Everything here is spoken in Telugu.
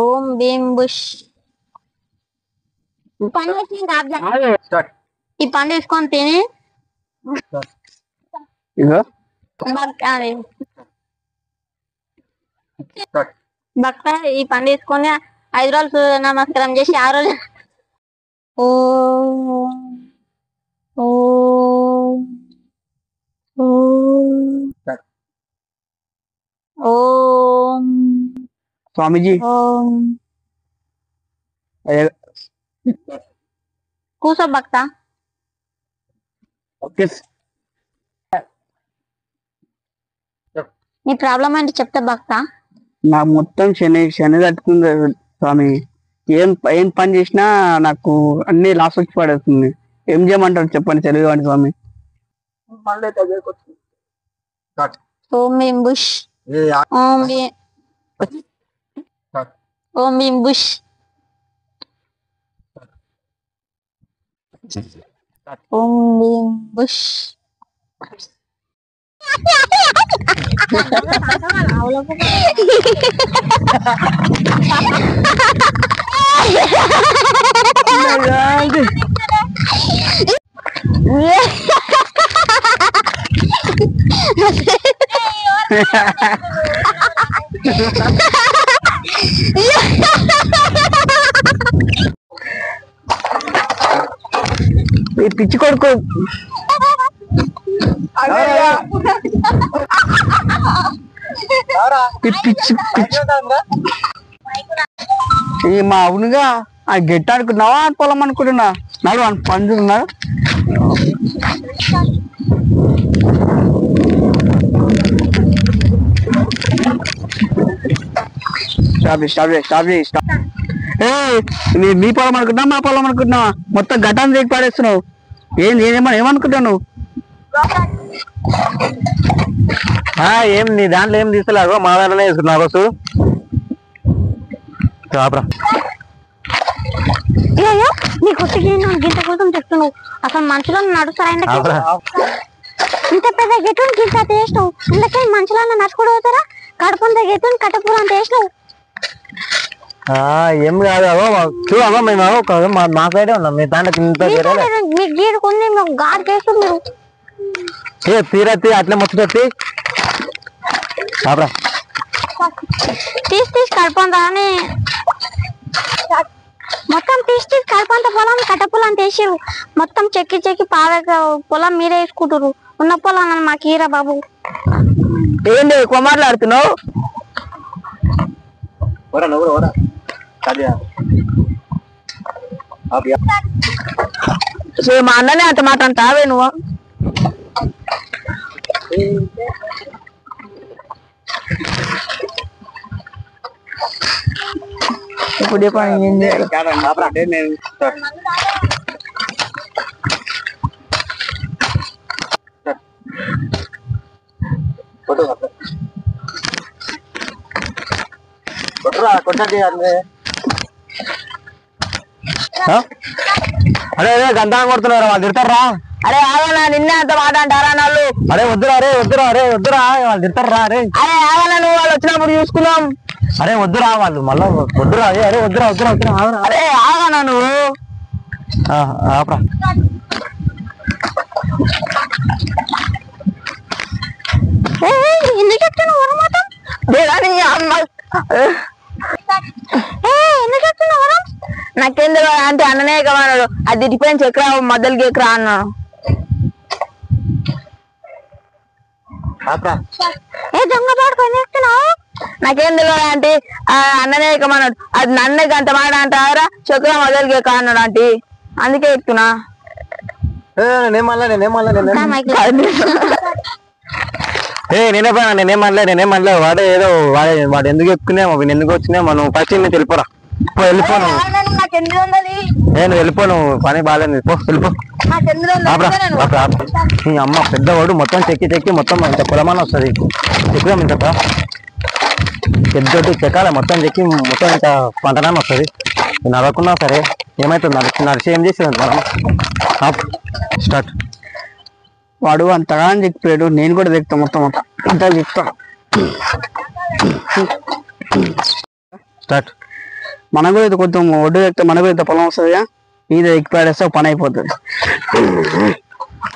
ఓం భీం బుష్. ఈ పండు వేసుకొని తిని భక్త ఈ పండు వేసుకొని 5 రోజులు సూర్య నమస్కారం చేసి 6 రోజులు ఓం స్వామీజీ కూసో భక్త. నీ ప్రాబ్లం ఏంటి చెప్తా భక్త. నాకు మొత్తం శని తట్టుకుంది స్వామి. ఏం పని చేసినా నాకు అన్ని లాస్ వచ్చి పడేస్తుంది. ఏం చేయమంటారు చెప్పండి, తెలియదు స్వామి. ఓం భీం బుష్. ఓం భీం బుష్. ఓం భీం బుష్. పిచ్చి కొడుకు మా అవునుగా ఆ గెట్ట అనుకున్నావా పొలం అనుకుంటున్నా నాడు అని పండున్నా. మీ పొలం అనుకుంటున్నా మా పొలం అనుకుంటున్నావా? మొత్తం ఘటాన్ని రేపు పాడేస్తున్నావు. ఏమనుకుంటావు? ఏం నీ దాంట్లో ఏం తీసుకురాగో మా దాంట్లోనే తీసుకున్నా బస్సు. నీకు గింత కోసం చెప్తున్నావు. అసలు మనుషులో నడుస్తారా? ఇంత పెద్ద గెట్టు గింత వేసినావు. అందుకే మనుషులో నడుచుకుంటూ పోతారా? కడుపుంత గెట్టు కట్టపూర అంత వేసినావు. ఏం కాదు చూడమ్మా, మేము మా సైడే ఉన్నాం. మీ దాంట్లో మీకు గీడుకుంది మేము గాడి చేస్తూ మీరు తీరా అట్లే మొత్తం తీసి కడపంతా అని మొత్తం తీసి కడపంత పొలం కట్టపొలం అంత వేసారు. మొత్తం చెక్కి పావే పొలం మీరే వేసుకుంటారు. ఉన్న పొలం మాకు ఈరా బాబు. ఏంటి ఎక్కువ మాట్లాడుతున్నావు? మా అన్ననే అంత మాట అంటావే నువ్వు. ఇప్పుడు అరే గంటా కొడుతున్నారు వాళ్ళు తిడతారా? అరే ఆగనా నిన్నే అంత మాట అంటారా వాళ్ళు? అరే వద్దురా వాళ్ళు తిడతారా? అరే ఆగనా నువ్వు వాళ్ళు వచ్చినప్పుడు చూసుకున్నాం. అరే వద్దురా వాళ్ళు మళ్ళా వద్దురా. అరే వద్దురా అరే ఆగనా నువ్వు. ఎందుకు చెప్తున్నావు నాకేం తెలియదు అంటే అన్ననే కమన్నాడు. అది తిట్టిపోయిన చక్ర మొదలుకి ఎక్కరా అన్నాడు. నాకేం తెలియదు అంటే అన్ననే కమన్నాడు. అది నన్నకి అంత మాట అంటారా? చక్ర మొదలుకి ఎక్క అన్నాడు అంటే అందుకే ఎక్కుతున్నా. నేనేమనలే వాడే ఏదో వాడు ఎందుకు ఎక్కునేమో ఎందుకు వచ్చినేమో. నువ్వు ఫస్ట్ నేను తెలిపోరా వెళ్ళిపోను. నేను వెళ్ళిపోను, పని బాగాలేదు. వెళ్ళిపో. నీ అమ్మ పెద్దవాడు మొత్తం చెక్కి మొత్తం ఇంత పొలమాన వస్తుంది. చెక్కుదాం ఇంత పెద్దోటి చెక్కాలి మొత్తం చెక్కి మొత్తం ఇంత పంటనామ వస్తుంది. నడవకున్నా సరే ఏమవుతుంది? నడిచి ఏం చేసేది మనం. స్టార్ట్. వాడు అంతగా అని చెప్పాడు. నేను కూడా చెప్తా మొత్తం అంతా చెప్తాను. స్టార్ట్. మనకు కూడా ఇది కొంచెం ఒడ్డు ఎక్కితే మనకు ఇంత పొలం వస్తుంది, ఇది ఎక్కి పాడేస్తే పని అయిపోతుంది.